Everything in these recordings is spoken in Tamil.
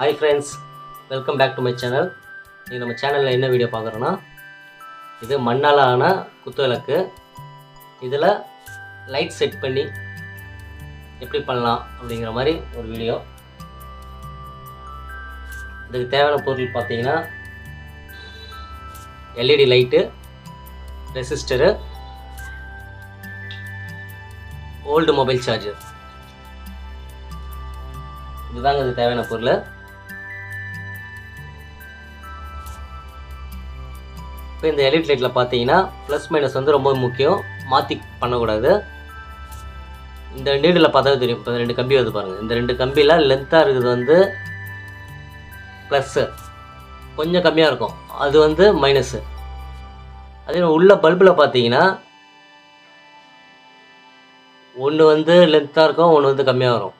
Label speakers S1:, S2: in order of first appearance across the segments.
S1: Hi friends, welcome back to my channel. In our channel la enna video paakrona idu mannala aana kuthuvilakku idhula light set panni eppadi pannalam அப்படிங்கற மாதிரி ஒரு வீடியோ. இதுக்கு தேவையான பொருள் பாத்தீங்கன்னா LED light, resistor, old mobile charger. இதுதாங்க இது தேவையான பொருள். இப்போ இந்த LED லைட்டில் பார்த்தீங்கன்னா ப்ளஸ் மைனஸ் வந்து ரொம்ப முக்கியம், மாற்றி பண்ணக்கூடாது. இந்த நீடில் பார்த்தா தெரியும், இப்போ 2 கம்பி வருது பாருங்கள். இந்த 2 கம்பியில் லென்த்தாக இருக்குது வந்து ப்ளஸ்ஸு, கொஞ்சம் கம்மியாக இருக்கும் அது வந்து மைனஸு. அதே உள்ள பல்பில் பார்த்தீங்கன்னா ஒன்று வந்து லென்த்தாக இருக்கும், ஒன்று வந்து கம்மியாக வரும்.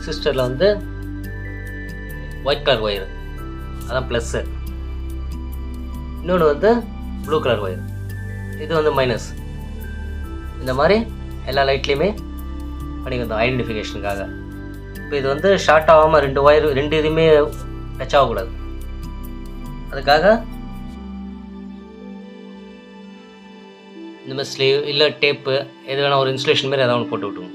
S1: சிஸ்டரில் வந்து ஒயிட் கலர் ஒயர், அதான் ப்ளஸ்ஸு. இன்னொன்று வந்து ப்ளூ கலர் ஒயர், இது வந்து மைனஸ். இந்த மாதிரி எல்லா லைட்லேயுமே பண்ணிக்கிறோம் ஐடென்டிஃபிகேஷனுக்காக. இப்போ இது வந்து ஷார்ட் ஆகாமல் 2 ஒயர் 2 இதுவுமே டச் ஆகக்கூடாது. அதுக்காக இந்த மாதிரி ஸ்லீவ் இல்லை டேப்பு எது வேணால் ஒரு இன்சுலேஷன் மாதிரி எதாவது ஒன்று போட்டு விட்டுருவோம்.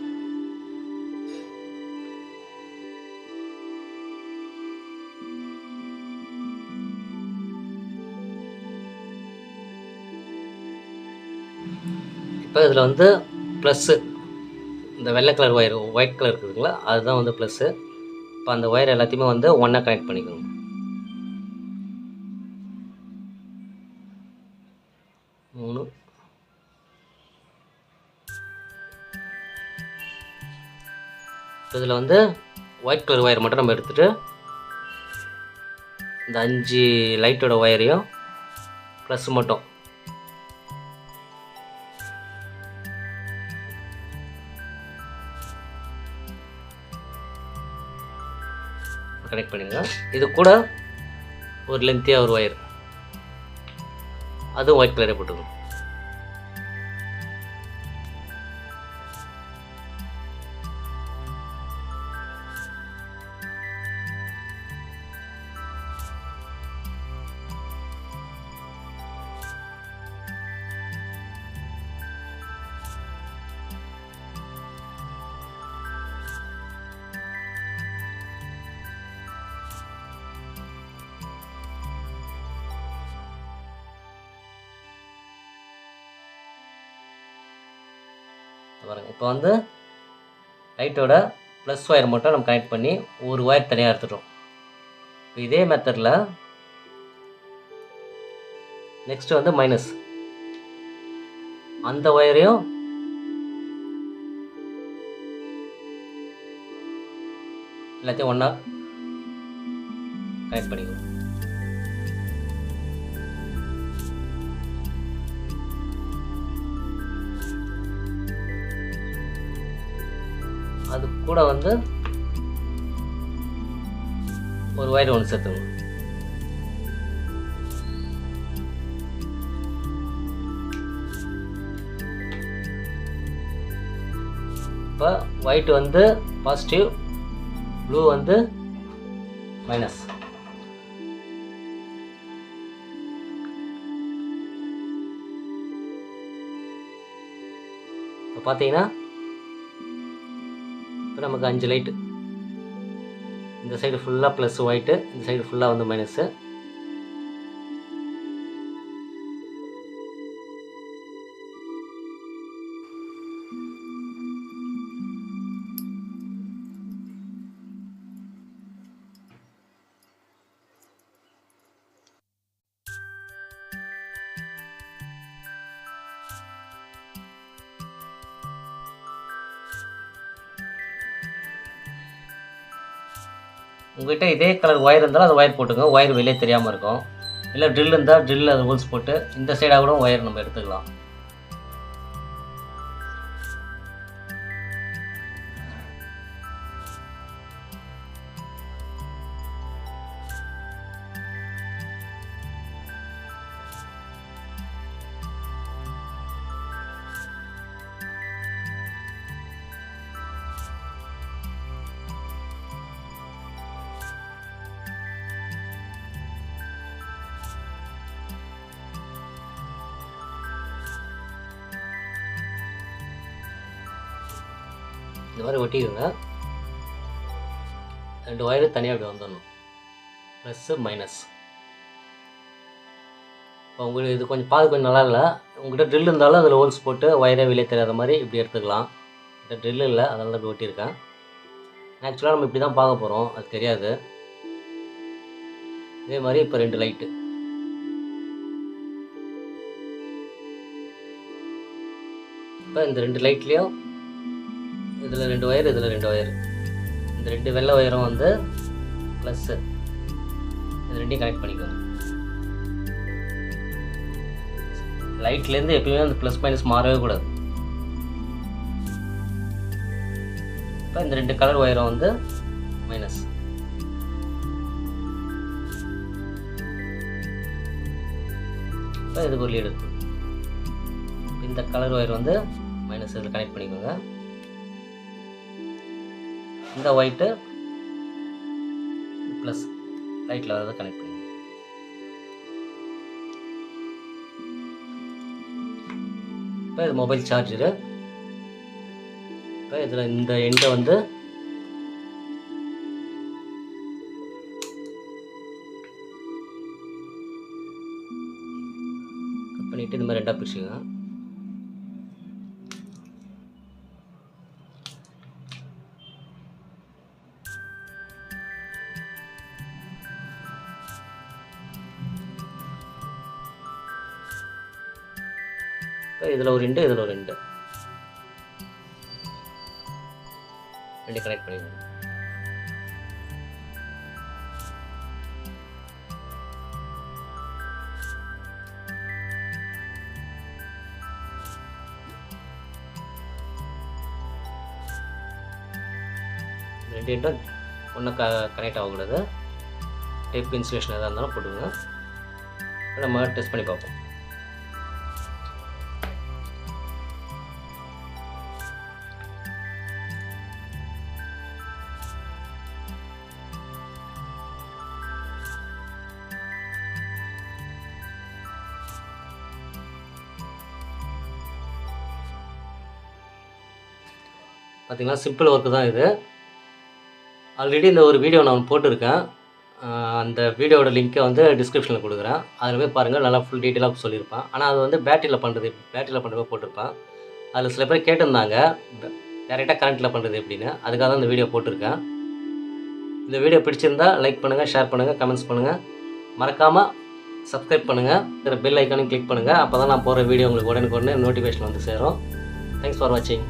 S1: இப்போ இதில் வந்து ப்ளஸ்ஸு, இந்த வெள்ளை கலர் ஒயர் ஒயிட் கலர் இருக்குதுங்களா, அதுதான் வந்து ப்ளஸ்ஸு. இப்போ அந்த ஒயர் எல்லாத்தையுமே வந்து ஒன்றா கனெக்ட் பண்ணிக்கணும். இப்போ இதில் வந்து ஒயிட் கலர் ஒயர் மட்டும் நம்ம எடுத்துகிட்டு இந்த 5 லைட்டோட ஒயரையும் ப்ளஸ் மட்டும் கனெக்ட் பண்ணிடுங்க. இது கூட ஒரு லென்த்தியாக ஒரு ஒயர், அதுவும் ஒயிட் கலரே போட்டுக்கணும். பாருங்கள், இப்போ வந்து லைட்டோட ப்ளஸ் ஒயர் மட்டும் நம்ம கனெக்ட் பண்ணி ஒரு ஒயர் தனியாக எடுத்துட்டோம். இப்போ இதே மெத்தடில் நெக்ஸ்ட்டு வந்து மைனஸ், அந்த ஒயரையும் எல்லாத்தையும் ஒன்றா கனெக்ட் பண்ணிக்கணும். அது கூட வந்து ஒரு ஒயர் ஒன்று சேர்த்துக்கணும். இப்போ ஒயிட் வந்து பாசிட்டிவ், ப்ளூ வந்து மைனஸ். இப்போ பார்த்தீங்கன்னா இப்போ நமக்கு 5 லைட்டு, இந்த சைடு ஃபுல்லாக ப்ளஸ் ஒயிட்டு, இந்த சைடு ஃபுல்லாக வந்து மைனஸு. உங்கள்கிட்ட இதே கலர் ஒயர் இருந்தாலும் அந்த ஒயர் போட்டுங்க, ஒயர் வெளியே தெரியாமல் இருக்கும். இல்லை ட்ரில் இருந்தால் ட்ரில்லில் அது ஹோல்ஸ் போட்டு இந்த சைடாக கூட ஒயர் நம்ம எடுத்துக்கலாம். இந்த மாதிரி ஒட்டிடுங்க. 2 ஒயரு தனியாக அப்படி வந்துடணும், ப்ளஸ்ஸு மைனஸ். இப்போ உங்களுக்கு இது கொஞ்சம் கொஞ்சம் நல்லா இல்லை. உங்கள்கிட்ட ட்ரில் இருந்தாலும் அதில் ஹோல்ஸ் போட்டு ஒயரே வெளியே தெரியாத மாதிரி இப்படி எடுத்துக்கலாம். இந்த ட்ரில் இல்லை, அதனால தான் இப்படி ஒட்டியிருக்கேன். ஆக்சுவலாக நம்ம இப்படி தான் பார்க்க போகிறோம், அது தெரியாது. இதே மாதிரி இப்போ 2 லைட்டு. இப்போ இந்த 2 லைட்லேயும் இதில் 2 ஒயர், இதில் 2 ஒயர். இந்த 2 வெள்ளை ஒயரும் வந்து ப்ளஸ்ஸு, இது 2ஐயும் கனெக்ட் பண்ணிக்கோங்க. லைட்லேருந்து எப்பயுமே அந்த ப்ளஸ் மைனஸ் மாறவே கூடாது. இப்போ இந்த 2 கலர் ஒயரும் வந்து மைனஸ். இப்போ இதுக்கு ஒரு லீடு இருக்கு. இந்த கலர் ஒயர் வந்து மைனஸ், இதில் கனெக்ட் பண்ணிக்கோங்க. இந்த ஒயிட்டு ப்ளஸ் லைட்டில் வரதை கனெக்ட் பண்ணிக்கோங்க. இப்போ இது மொபைல் சார்ஜரு. இப்போ இதில் இந்த எண்டை வந்து கட் பண்ணிவிட்டு இந்த மாதிரி 2ஆக பிரிச்சுக்கோங்க. இதில் ஒரு 2, இதில் ஒரு 2 கனெக்ட் பண்ணிக்கோங்க. ரெண்டு எண்டும் ஒன்றும் கனெக்ட் ஆகக்கூடாது. டேப் இன்சுலேஷன் எதாக இருந்தாலும் போட்டுங்க. நம்ம டெஸ்ட் பண்ணி பார்ப்போம். பார்த்திங்கன்னா சிம்பிள் ஒர்க்கு தான் இது. ஆல்ரெடி இந்த ஒரு வீடியோ நான் போட்டிருக்கேன். அந்த வீடியோட லிங்க்கை வந்து டிஸ்கிரிப்ஷனில் கொடுக்குறேன். அதில் போய் பாருங்கள், நல்லா ஃபுல் டீட்டெயிலாக சொல்லியிருப்பேன். ஆனால் அது வந்து பேட்டரியில் பண்ணுறது போட்டிருப்பேன். அதில் சில பேர் கேட்டிருந்தாங்க டேரெக்டாக கரண்ட்டில் பண்ணுறது எப்படின்னு. அதுக்காக தான் இந்த வீடியோ போட்டிருக்கேன். இந்த வீடியோ பிடிச்சிருந்தா லைக் பண்ணுங்கள், ஷேர் பண்ணுங்கள், கமெண்ட்ஸ் பண்ணுங்கள். மறக்காமல் சப்ஸ்கிரைப் பண்ணுங்கள். பெல் ஐக்கானையும் கிளிக் பண்ணுங்கள். அப்போ தான் நான் போகிற வீடியோ உங்களுக்கு உடனுக்குடனே நோட்டிஃபிகேஷன் வந்து சேரும். தேங்க்ஸ் ஃபார் வாட்சிங்.